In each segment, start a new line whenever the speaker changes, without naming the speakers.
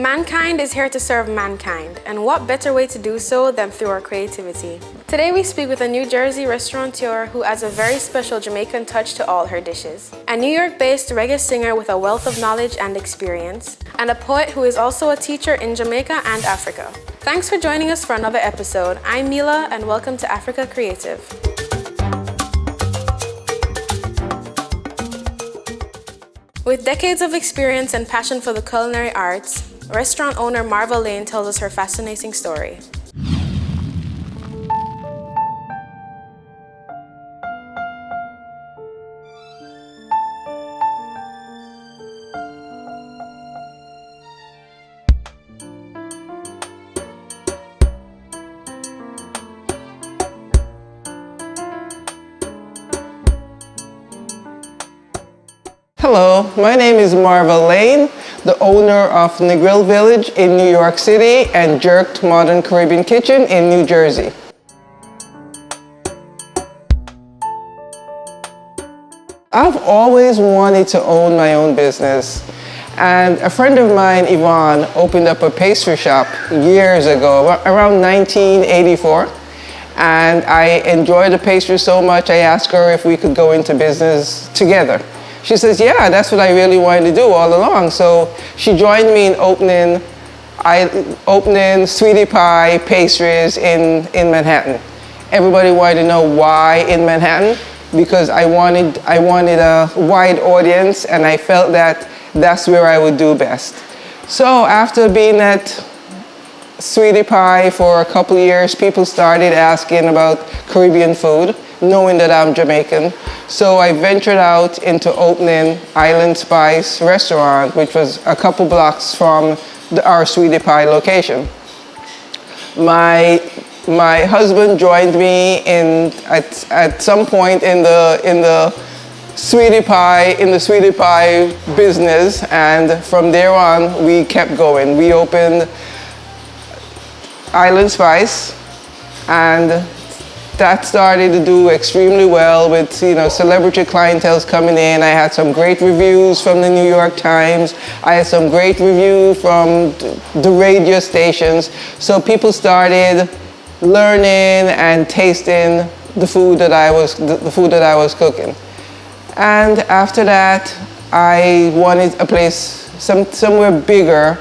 Mankind is here to serve mankind, and what better way to do so than through our creativity? Today we speak with a New Jersey restaurateur who adds a very special Jamaican touch to all her dishes. A New York-based reggae singer with a wealth of knowledge and experience, and a poet who is also a teacher in Jamaica and Africa. Thanks for joining us for another episode. I'm Mila, and welcome to Africa Creative. With decades of experience and passion for the culinary arts, restaurant owner Marva Lane tells us her fascinating story.
Hello, my name is Marva Lane, the owner of Negril Village in New York City and Jerked Modern Caribbean Kitchen in New Jersey. I've always wanted to own my own business, and a friend of mine, Yvonne, opened up a pastry shop years ago, around 1984, and I enjoyed the pastry so much I asked her if we could go into business together. She says, yeah, that's what I really wanted to do all along. So she joined me in opening Sweetie Pie pastries in Manhattan. Everybody wanted to know why in Manhattan, because I wanted a wide audience, and I felt that that's where I would do best. So after being at Sweetie Pie for a couple of years, people started asking about Caribbean food, knowing that I'm Jamaican. So I ventured out into opening Island Spice restaurant, which was a couple blocks from our Sweetie Pie location. My husband joined me at some point in the Sweetie Pie business, and from there on we kept going. We opened Island Spice, and that started to do extremely well with, celebrity clientele coming in. I had some great reviews from the New York Times. I had some great reviews from the radio stations. So people started learning and tasting the food that I was cooking. And after that, I wanted a place somewhere bigger,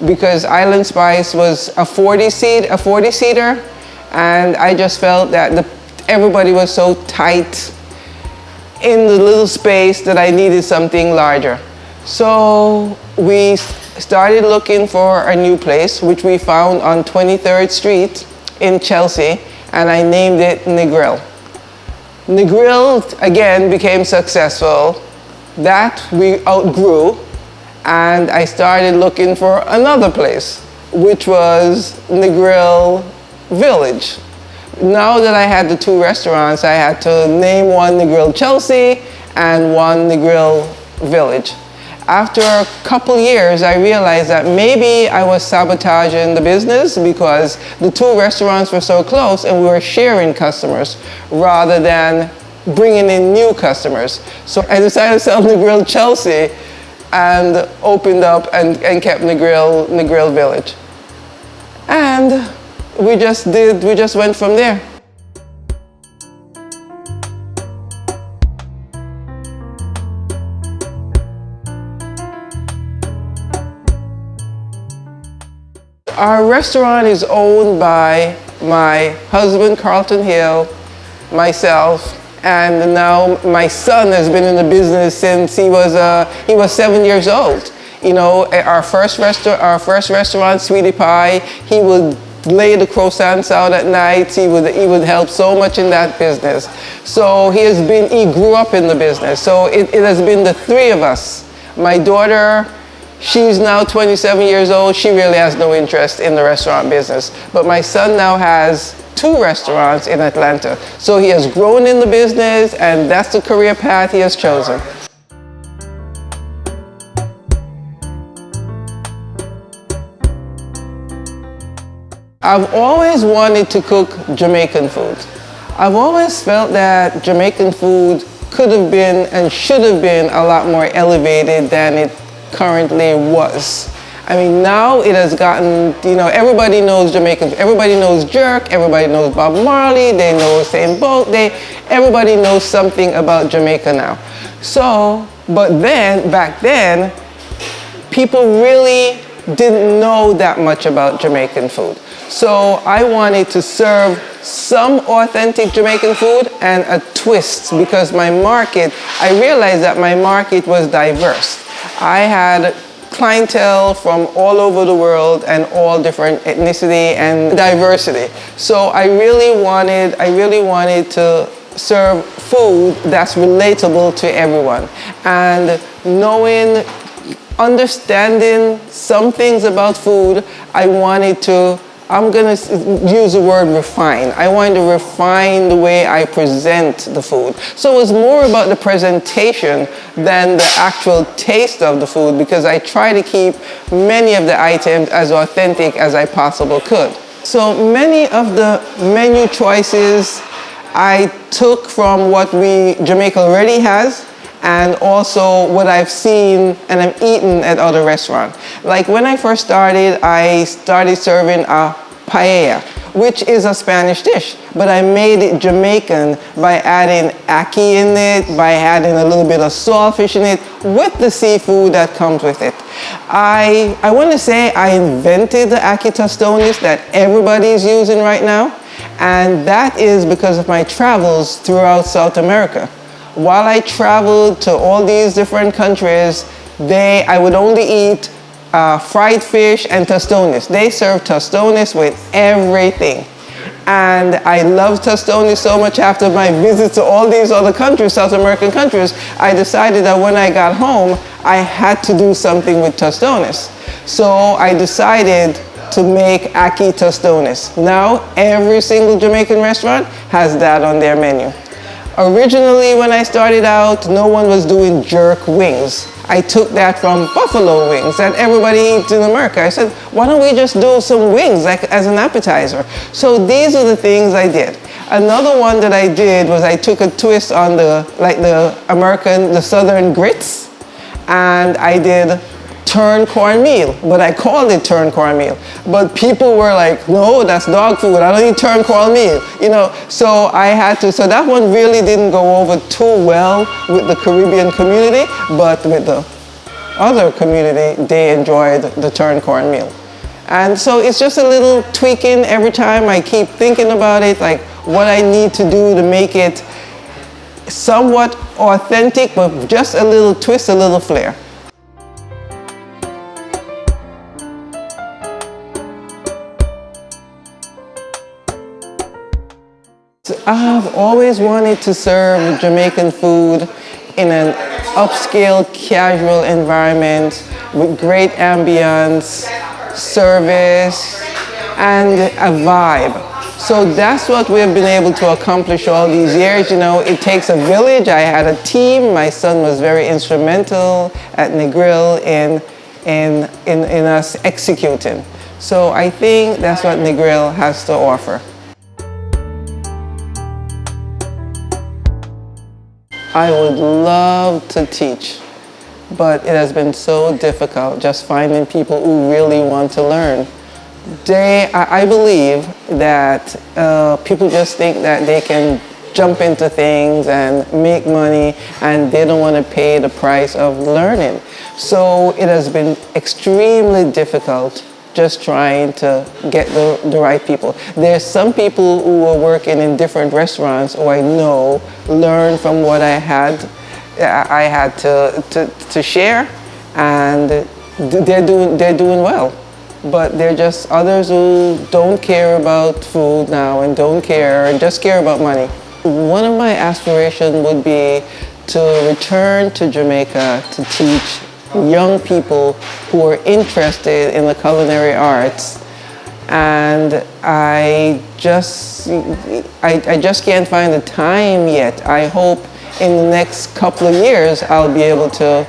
because Island Spice was a 40-seater. And I just felt that everybody was so tight in the little space that I needed something larger. So we started looking for a new place, which we found on 23rd Street in Chelsea, and I named it Negril. Negril, again, became successful. That we outgrew, and I started looking for another place, which was Negril Village. Now that I had the two restaurants, I had to name one Negril Chelsea and one Negril Village. After a couple years, I realized that maybe I was sabotaging the business, because the two restaurants were so close and we were sharing customers rather than bringing in new customers. So I decided to sell Negril Chelsea and opened up and kept Negril Village. And we just went from there. Our restaurant is owned by my husband, Carlton Hill, myself, and now my son has been in the business since he was 7 years old. Our first restaurant, Sweetie Pie, he would lay the croissants out at night. He would help so much in that business. So he grew up in the business. So it has been the three of us. My daughter, she's now 27 years old. She really has no interest in the restaurant business. But my son now has two restaurants in Atlanta. So he has grown in the business, and that's the career path he has chosen. I've always wanted to cook Jamaican food. I've always felt that Jamaican food could have been and should have been a lot more elevated than it currently was. I mean, now it has gotten, everybody knows Jamaican, everybody knows jerk, everybody knows Bob Marley, they know Usain Bolt, everybody knows something about Jamaica now. So, but then, back then, people really didn't know that much about Jamaican food. So I wanted to serve some authentic Jamaican food and a twist, because I realized that my market was diverse. I had clientele from all over the world and all different ethnicity and diversity. So I really wanted to serve food that's relatable to everyone. And understanding some things about food, I'm going to use the word refine. I wanted to refine the way I present the food. So it was more about the presentation than the actual taste of the food, because I try to keep many of the items as authentic as I possibly could. So many of the menu choices I took from what Jamaica already has, and also what I've seen and I've eaten at other restaurants. Like when I first started, I started serving a paella, which is a Spanish dish, but I made it Jamaican by adding ackee in it, by adding a little bit of saltfish in it, with the seafood that comes with it. I want to say I invented the ackee tostones that everybody is using right now, and that is because of my travels throughout South America. While I traveled to all these different countries, I would only eat fried fish and tostones. They serve tostones with everything. And I love tostones so much. After my visits to all these other countries, South American countries, I decided that when I got home, I had to do something with tostones. So I decided to make ackee tostones. Now, every single Jamaican restaurant has that on their menu. Originally, when I started out, no one was doing jerk wings. I took that from buffalo wings that everybody eats in America. I said, why don't we just do some wings as an appetizer? So these are the things I did. Another one that I did was I took a twist on the Southern grits, and I did turned cornmeal, but I called it turned cornmeal. But people were like, no, that's dog food. I don't eat turned cornmeal, So so that one really didn't go over too well with the Caribbean community, but with the other community, they enjoyed the turned cornmeal. And so it's just a little tweaking every time. I keep thinking about it, like what I need to do to make it somewhat authentic, but just a little twist, a little flair. I've always wanted to serve Jamaican food in an upscale, casual environment with great ambience, service, and a vibe. So that's what we've been able to accomplish all these years. It takes a village. I had a team. My son was very instrumental at Negril in us executing. So I think that's what Negril has to offer. I would love to teach, but it has been so difficult just finding people who really want to learn. I believe that people just think that they can jump into things and make money, and they don't want to pay the price of learning. So it has been extremely difficult just trying to get the right people. There's some people who are working in different restaurants who I know learn from what I had to share, and they're doing well. But there are just others who don't care about food now and just care about money. One of my aspirations would be to return to Jamaica to teach young people who are interested in the culinary arts, and I just can't find the time yet. I hope in the next couple of years I'll be able to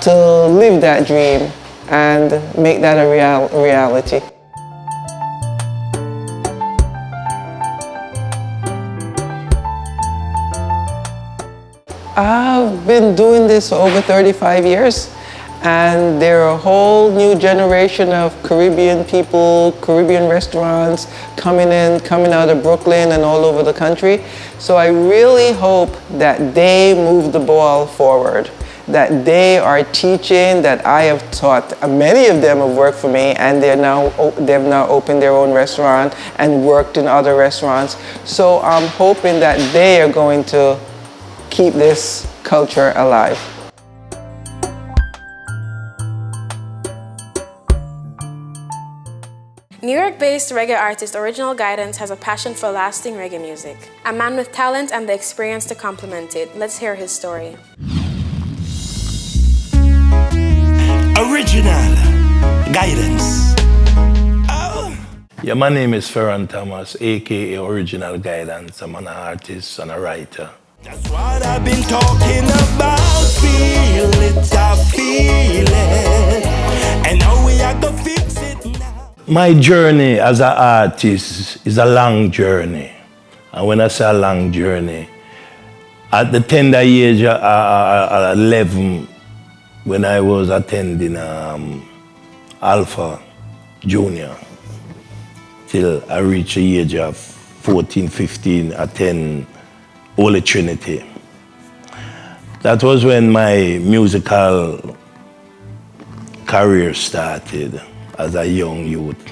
live that dream and make that a reality. I've been doing this for over 35 years. And there are a whole new generation of Caribbean people, Caribbean restaurants coming out of Brooklyn and all over the country. So I really hope that they move the ball forward, that they are teaching, that I have taught. Many of them have worked for me, and they've now opened their own restaurant and worked in other restaurants. So I'm hoping that they are going to keep this culture alive.
New York-based reggae artist Original Guidance has a passion for lasting reggae music. A man with talent and the experience to complement it. Let's hear his story.
Original Guidance. Oh.
Yeah, my name is Ferran Thomas, aka Original Guidance. I'm an artist and a writer.
That's what I've been talking about. Feel it, I feel it. And now we are gonna fix it now.
My journey as an artist is a long journey. And when I say a long journey, at the tender age of 11, when I was attending Alpha Junior, till I reached the age of 14, 15, attend Holy Trinity. That was when my musical career started as a young youth.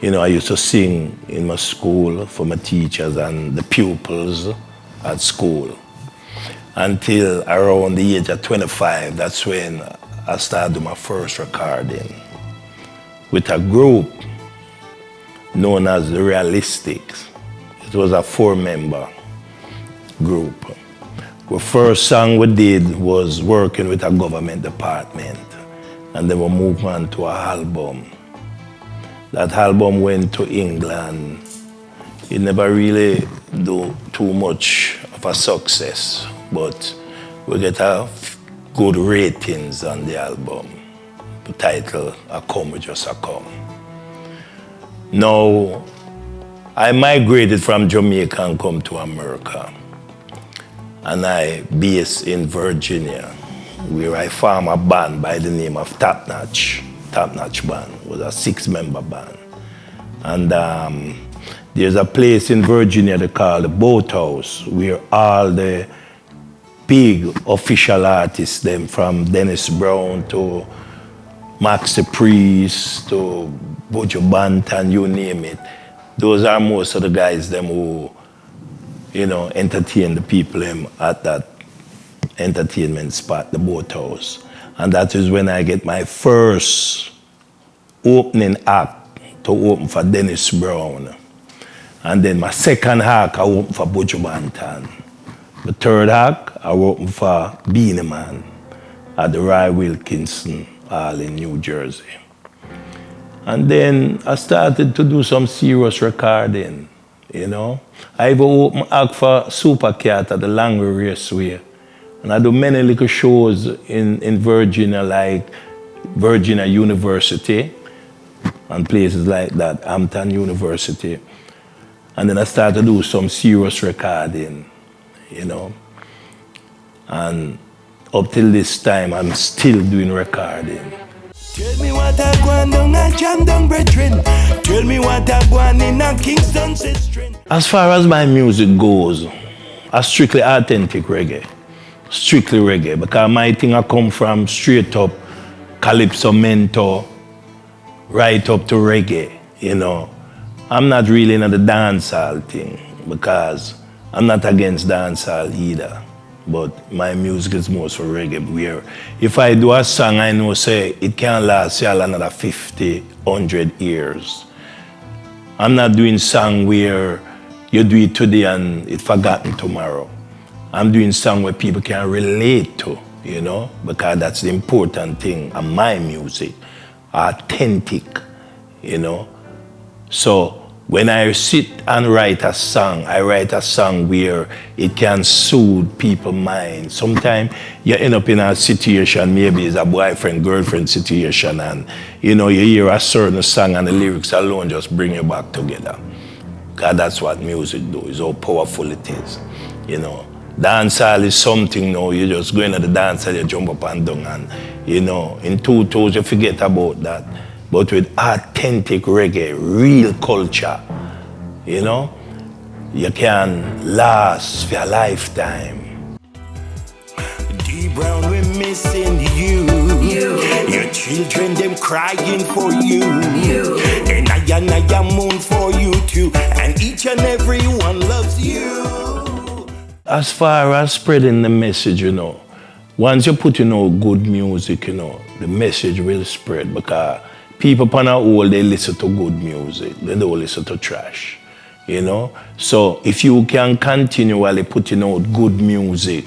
You know, I used to sing in my school for my teachers and the pupils at school. Until around the age of 25, that's when I started my first recording with a group known as the Realistics. It was a 4-member group. The first song we did was working with a government department, and then we moved on to an album. That album went to England. It never really do too much of a success, but we get a good ratings on the album. The title, "A Come, We Just A Come." Now, I migrated from Jamaica and come to America. And I based in Virginia, where I formed a band by the name of Top Notch. Top Notch Band. It was a 6-member band. And there's a place in Virginia they call the Boathouse, where all the big official artists, them from Dennis Brown to Maxi Priest to Buju Banton, you name it. Those are most of the guys them who, you know, entertain the people at that entertainment spot, the Boathouse. And that is when I get my first opening act to open for Dennis Brown. And then my second act, I opened for Buju Banton. The third act, I opened for Beanie Man at the Roy Wilkinson Hall in New Jersey. And then I started to do some serious recording, you know. I even opened act for Supercat at the Langley Raceway. And I do many little shows in Virginia, like Virginia University and places like that, Hampton University. And then I started to do some serious recording, you know. And up till this time, I'm still doing recording.
Tell me what I want down a jam down brethren. Tell me what I want in a Kingston sister.
As far as my music goes, I strictly authentic reggae. Strictly reggae, because my thing I come from straight up calypso mento, right up to reggae, you know. I'm not really into the dancehall thing, because I'm not against dancehall either. But my music is most for reggae, where if I do a song, I know say it can last y'all another 50, 100 years. I'm not doing song where you do it today and it's forgotten tomorrow. I'm doing song where people can relate to, you know, because that's the important thing on my music, authentic, you know. So when I sit and write a song, I write a song where it can soothe people's mind. Sometimes you end up in a situation, maybe it's a boyfriend-girlfriend situation, and you know, you hear a certain song and the lyrics alone just bring you back together. Because that's what music do, is how powerful it is, you know. Dancehall is something now, you just go into the dancehall, you jump up and down, and you know, in 2000 you forget about that. But with authentic reggae, real culture, you know, you can last for a lifetime.
D-Brown, we're missing you. Your children, them crying for you. And I moon for you too. And each and every one loves you.
As far as spreading the message, you know, once you put, you know, good music, you know, the message will spread because people on our whole, they listen to good music. They don't listen to trash, you know. So if you can continually putting out good music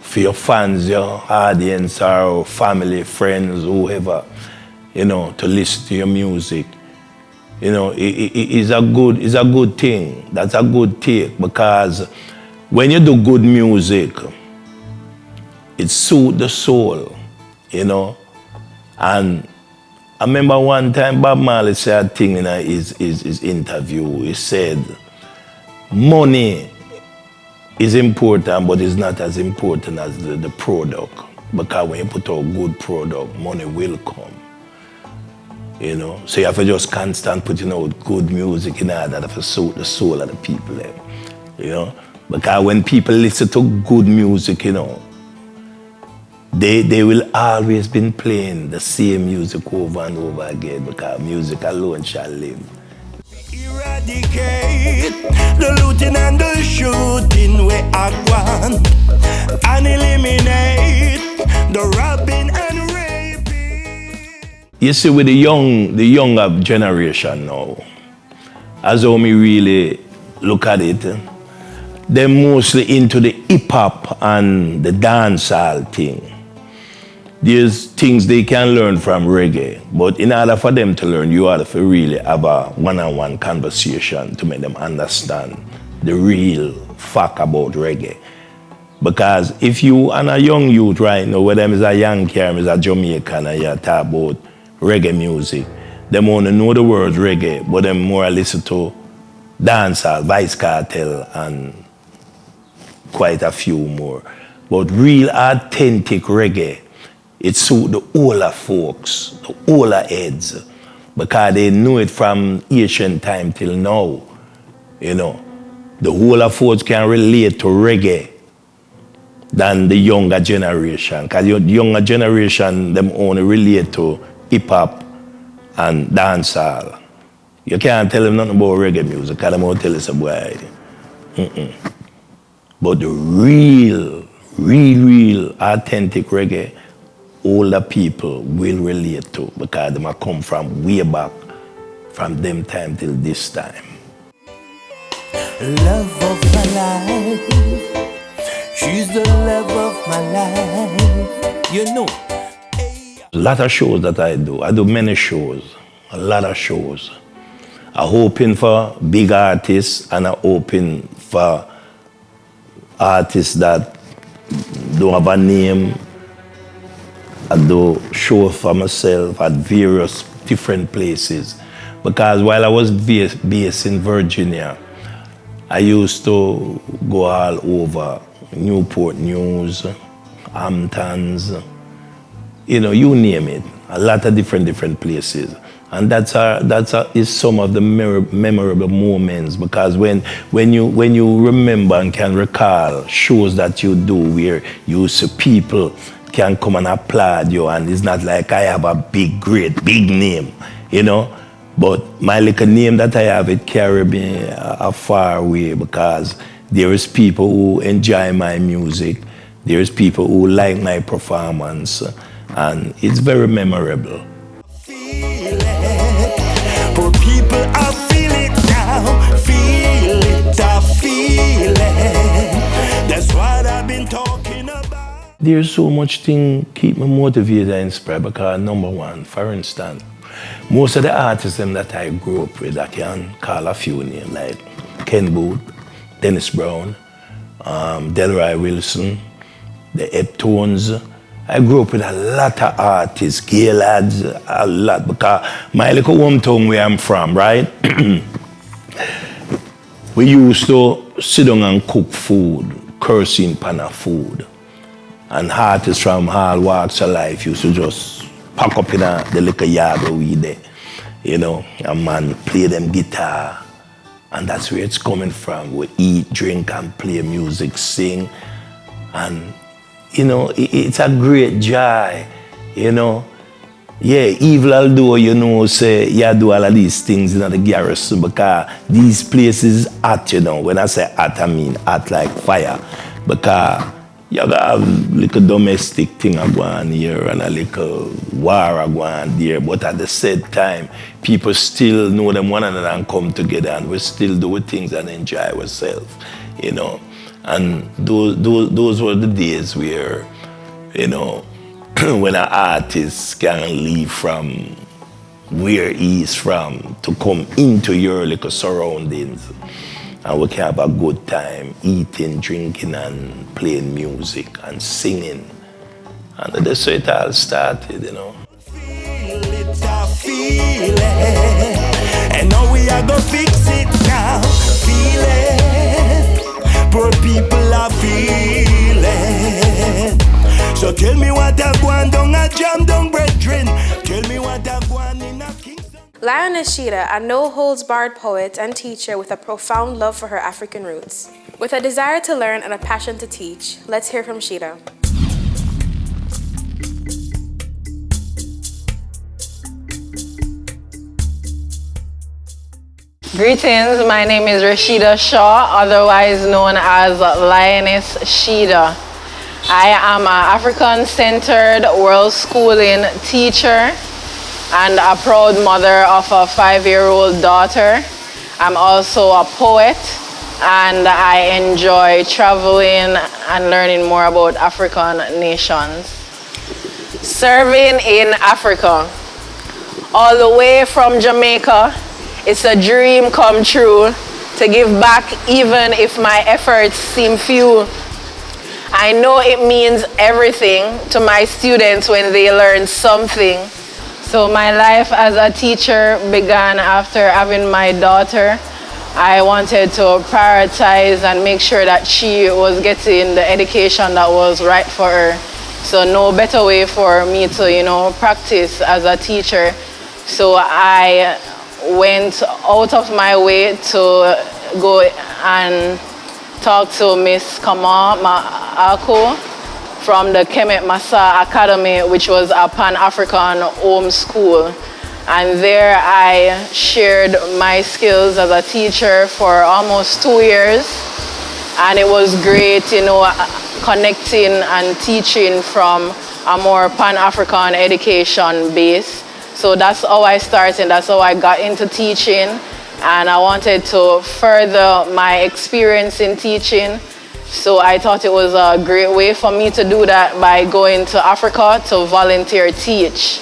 for your fans, your audience, or family, friends, whoever, you know, to listen to your music, you know, it's a good thing. That's a good take because when you do good music, it soothes the soul, you know. And I remember one time Bob Marley said a thing in his interview. He said, money is important, but it's not as important as the product. Because when you put out good product, money will come. You know, so you have to just constant putting out good music in order to soothe the soul of the people. You know, because when people listen to good music, you know, they will always been playing the same music over and over again because music alone shall live.
Eradicate the looting and the shooting we are one, and eliminate the robbing and raping.
You see, with the younger generation now, as how me really look at it, they're mostly into the hip hop and the dancehall thing. There's things they can learn from reggae, but in order for them to learn, you have to really have a one-on-one conversation to make them understand the real fact about reggae. Because if you and a young youth right now, whether is a Yankee or is a Jamaican, and you talk about reggae music, them only know the words reggae, but them more listen to dancehall, Vice Cartel, and quite a few more. But real authentic reggae, it suits the older folks, the older heads, because they know it from ancient time till now. You know, the older folks can relate to reggae than the younger generation. Because the younger generation, them only relate to hip-hop and dancehall. You can't tell them nothing about reggae music, because they won't tell us about it. But the real authentic reggae, older people will relate to because they might come from way back, from them time till this time.
Love of my life, she's the love of my life. You know.
A lot of shows that I do many shows, a lot of shows. I'm hoping for big artists and I'm hoping for artists that don't have a name. I do shows for myself at various different places. Because while I was based in Virginia, I used to go all over Newport News, Hamptons, you know, you name it, a lot of different places. And is some of the memorable moments because when you remember and can recall shows that you do where you see people can come and applaud you and it's not like I have a big name, you know. But my little name that I have, it carry me a far way because there is people who enjoy my music, there is people who like my performance, and it's very memorable.
For people, I feel it now, feel it, I feel it. That's what I've been talking about.
There's so much thing keep me motivated and inspired because number one, for instance, most of the artists that I grew up with, I can call a few names like Ken Booth, Dennis Brown, Delroy Wilson, the Eptones. I grew up with a lot of artists, gay lads, a lot, because my little hometown where I'm from, right? We used to sit down and cook food cursing pan of food. And artists from all walks of life used to just pack up in the little yard where we there. You know, a man play them guitar. And that's where it's coming from. We eat, drink, and play music, sing. And, you know, it's a great joy, you know. Yeah, evil although, you know, say, you do all of these things in the garrison because these places hot, you know. When I say hot, I mean hot like fire. Because you have little domestic thing going on here and a little war going on there. But at the same time, people still know them one another and come together and we still do things and enjoy ourselves, you know. And those were the days where, you know, when an artist can leave from where he is from to come into your little surroundings and we can have a good time eating, drinking and playing music and singing. And that's how it all started, you know.
Feel it, I feel it. And now we are gonna fix it now. Feel it. Poor people are feeling. So tell me what I want down a jam down brethren. Tell me what I want in a Kingston.
Lioness Sheeta, a no-holds-barred poet and teacher with a profound love for her African roots. With a desire to learn and a passion to teach, let's hear from Sheeta.
Greetings, my name is Rashida Shaw, otherwise known as Lioness Sheeta. I am an African-centered world schooling teacher and a proud mother of a 5-year-old daughter. I'm also a poet and I enjoy traveling and learning more about African nations. Serving in Africa. All the way from Jamaica, it's a dream come true to give back even if my efforts seem few. I know it means everything to my students when they learn something. So my life as a teacher began after having my daughter. I wanted to prioritize and make sure that she was getting the education that was right for her. So no better way for me to, you know, practice as a teacher. So I went out of my way to go and talk to Miss Kama Ma'ako from the Kemet Massa Academy, which was a Pan-African home school. And there I shared my skills as a teacher for almost 2 years. And it was great, you know, connecting and teaching from a more Pan-African education base. So that's how I started, that's how I got into teaching. And I wanted to further my experience in teaching. So I thought it was a great way for me to do that by going to Africa to volunteer teach.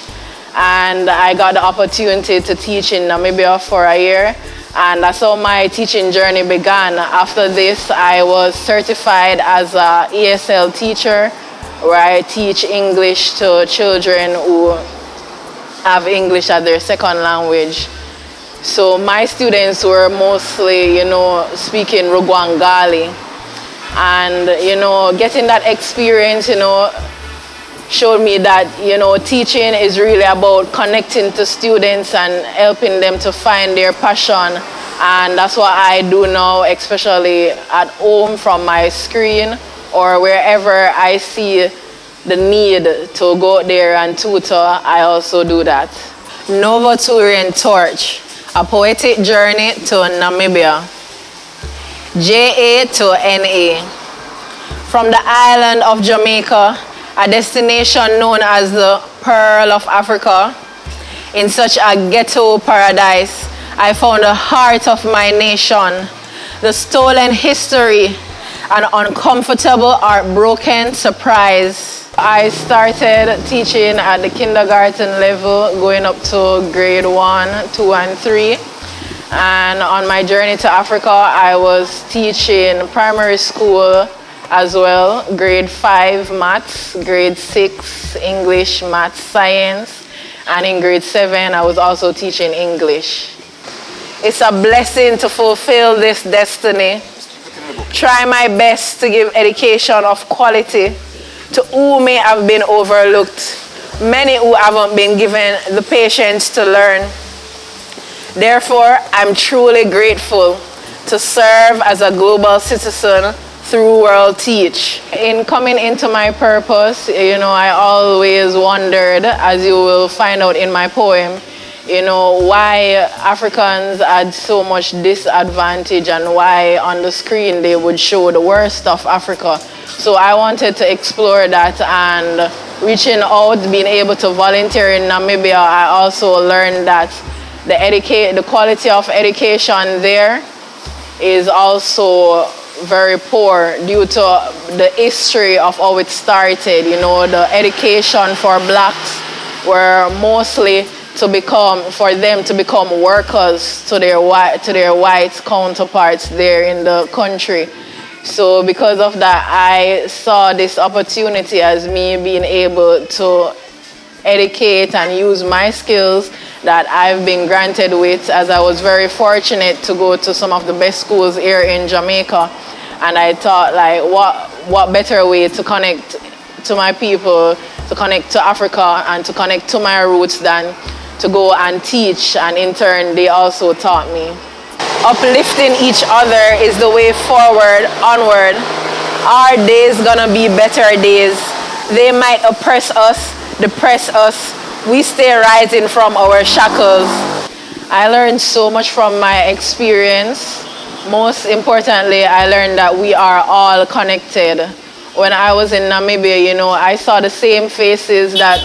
And I got the opportunity to teach in Namibia for a year. And that's how my teaching journey began. After this, I was certified as an ESL teacher, where I teach English to children who have English as their second language. So my students were mostly, you know, speaking Rugwangali. And, you know, getting that experience, you know, showed me that, you know, teaching is really about connecting to students and helping them to find their passion. And that's what I do now, especially at home from my screen or wherever I see the need to go out there and tutor, I also do that. Nova Turian Torch, a poetic journey to Namibia. JA to NA. From the island of Jamaica, a destination known as the Pearl of Africa. In such a ghetto paradise, I found the heart of my nation, the stolen history, an uncomfortable, heartbroken surprise. I started teaching at the kindergarten level, going up to grade 1, 2, and 3. And on my journey to Africa, I was teaching primary school as well, grade 5 maths, grade 6 English, maths, science, and in grade 7 I was also teaching English. It's a blessing to fulfill this destiny. try my best to give education of quality to who may have been overlooked, many who haven't been given the patience to learn. Therefore, I'm truly grateful to serve as a global citizen through World Teach. In coming into my purpose, I always wondered, as you will find out in my poem, why Africans had so much disadvantage and why on the screen they would show the worst of Africa. So I wanted to explore that, and reaching out, being able to volunteer in Namibia, I also learned that the quality of education there is also very poor due to the history of how it started. The education for blacks were mostly for them to become workers to their white counterparts there in the country. So because of that, I saw this opportunity as me being able to educate and use my skills that I've been granted with, as I was very fortunate to go to some of the best schools here in Jamaica. And I thought, like, what better way to connect to my people, to connect to Africa, and to connect to my roots than to go and teach. And in turn, they also taught me. Uplifting each other is the way forward, onward. Our days gonna be better days. They might oppress us, depress us. We stay rising from our shackles. I learned so much from my experience. Most importantly, I learned that we are all connected. When I was in Namibia, I saw the same faces that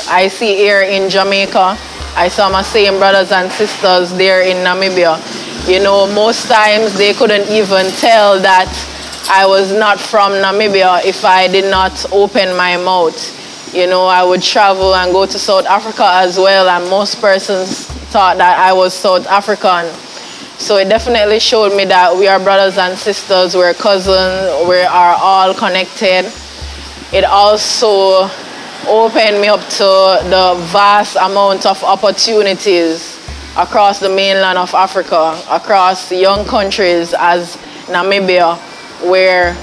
I see here in Jamaica. I saw my same brothers and sisters there in Namibia. Most times they couldn't even tell that I was not from Namibia if I did not open my mouth. I would travel and go to South Africa as well, and most persons thought that I was South African. So it definitely showed me that we are brothers and sisters, we're cousins, we are all connected. It also opened me up to the vast amount of opportunities across the mainland of Africa, across young countries as Namibia, where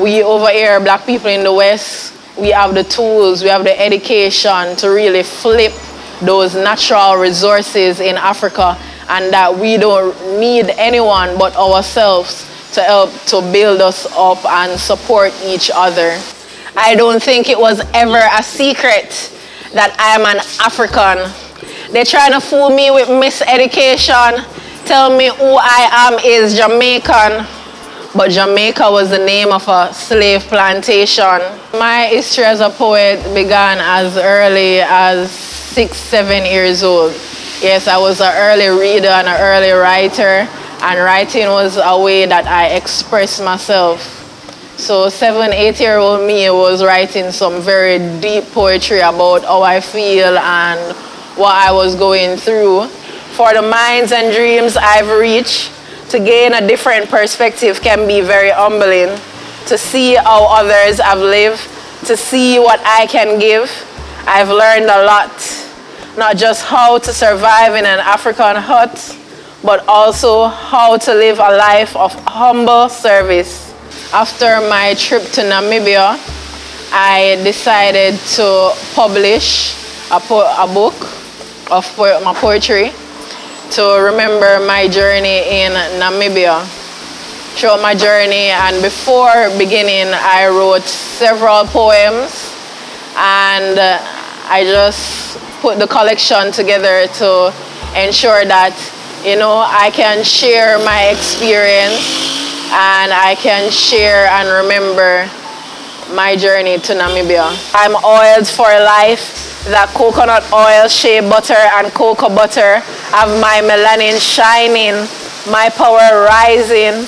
we over here, black people in the West, we have the tools, we have the education to really flip those natural resources in Africa, and that we don't need anyone but ourselves to help to build us up and support each other. I don't think it was ever a secret that I'm an African. They're trying to fool me with miseducation, tell me who I am is Jamaican, but Jamaica was the name of a slave plantation. My history as a poet began as early as 6, 7 years old. Yes, I was an early reader and an early writer, and writing was a way that I expressed myself. So 7, 8-year-old me was writing some very deep poetry about how I feel and what I was going through. For the minds and dreams I've reached, to gain a different perspective can be very humbling. To see how others have lived, to see what I can give, I've learned a lot. Not just how to survive in an African hut, but also how to live a life of humble service. After my trip to Namibia, I decided to publish a book of my poetry to remember my journey in Namibia. Throughout my journey, and before beginning, I wrote several poems, and I just put the collection together to ensure that, I can share my experience and I can share and remember my journey to Namibia. I'm oiled for life. That coconut oil, shea butter, and cocoa butter have my melanin shining, my power rising.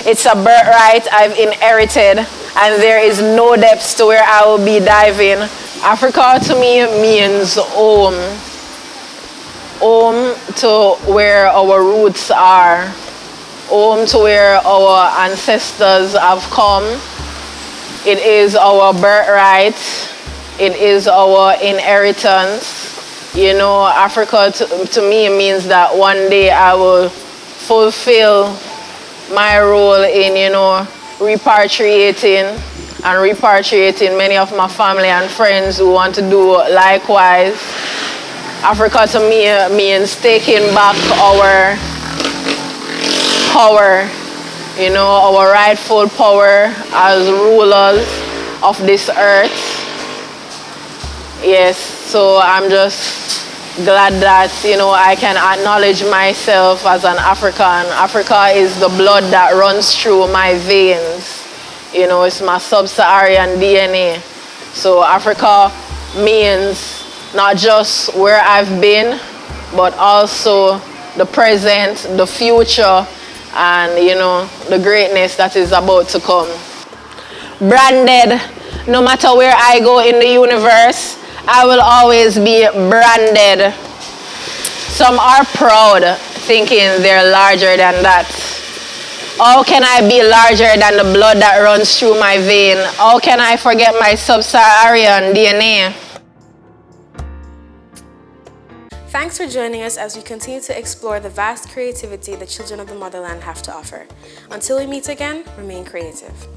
It's a birthright I've inherited, and there is no depths to where I will be diving. Africa to me means home. Home to where our roots are. Home to where our ancestors have come. It is our birthright. It is our inheritance. Africa to me means that one day I will fulfill my role in, repatriating many of my family and friends who want to do likewise. Africa to me means taking back our power, our rightful power as rulers of this earth. Yes, so I'm just glad that, I can acknowledge myself as an African. Africa is the blood that runs through my veins. It's my sub-Saharan DNA. So Africa means not just where I've been, but also the present, the future, and, the greatness that is about to come. Branded, no matter where I go in the universe, I will always be branded. Some are proud, thinking they're larger than that. How can I be larger than the blood that runs through my vein? How can I forget my sub-Saharan DNA?
Thanks for joining us as we continue to explore the vast creativity the children of the motherland have to offer. Until we meet again, remain creative.